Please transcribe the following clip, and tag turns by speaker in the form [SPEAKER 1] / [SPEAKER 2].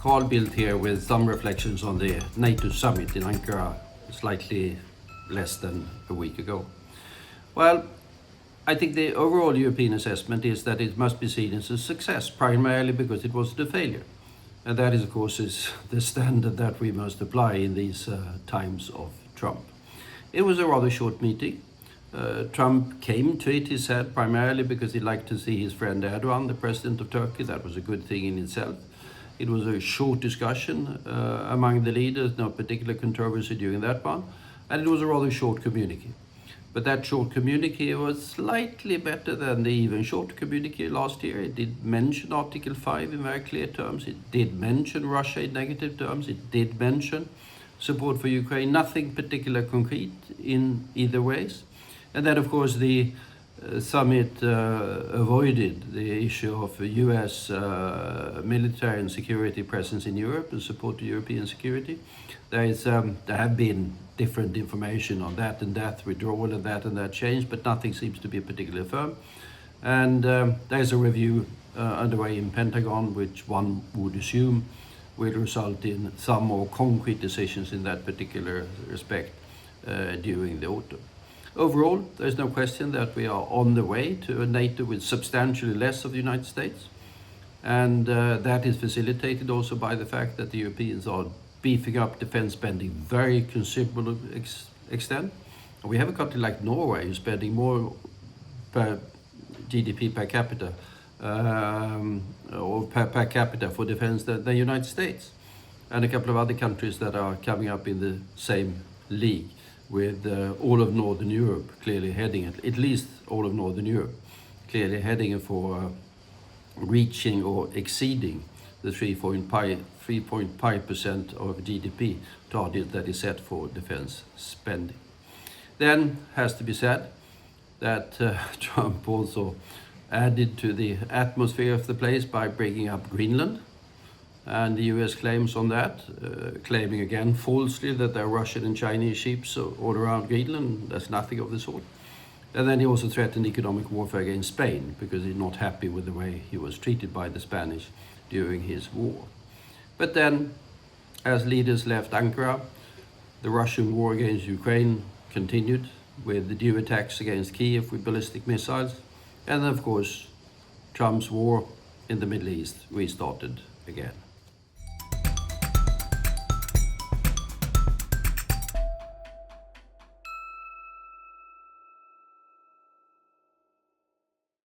[SPEAKER 1] Carl Bildt here with some reflections on the NATO summit in Ankara slightly less than a week ago. Well, I think the overall European assessment is that it must be seen as a success, primarily because it was a failure. And that is, of course, is the standard that we must apply in these times of Trump. It was a rather short meeting. Trump came to it, he said, primarily because he'd like to see his friend Erdogan, the president of Turkey. That was a good thing in itself. It was a short discussion among the leaders, no particular controversy during that one. And it was a rather short communique. But that short communique was slightly better than the even short communique last year. It did mention Article 5 in very clear terms. It did mention Russia in negative terms. It did mention support for Ukraine. Nothing particular concrete in either ways. And then, of course, the summit avoided the issue of US military and security presence in Europe and support to European security. There have been different information on that and that withdrawal and that change, but nothing seems to be particularly firm. And there's a review underway in Pentagon, which one would assume will result in some more concrete decisions in that particular respect during the autumn. Overall, there's no question that we are on the way to a NATO with substantially less of the United States. And that is facilitated also by the fact that the Europeans are beefing up defense spending very considerable extent. And we have a country like Norway who's spending more per GDP per capita or per capita for defense than the United States. And a couple of other countries that are coming up in the same league, with all of Northern Europe clearly heading, at least all of Northern Europe, clearly heading for reaching or exceeding the 3.5% of GDP target that is set for defense spending. Then has to be said that Trump also added to the atmosphere of the place by bringing up Greenland. And the US claims on that, claiming again falsely that there are Russian and Chinese ships all around Greenland. There's nothing of the sort. And then he also threatened economic warfare against Spain because he's not happy with the way he was treated by the Spanish during his war. But then, as leaders left Ankara, the Russian war against Ukraine continued with the new attacks against Kiev with ballistic missiles. And then, of course, Trump's war in the Middle East restarted again.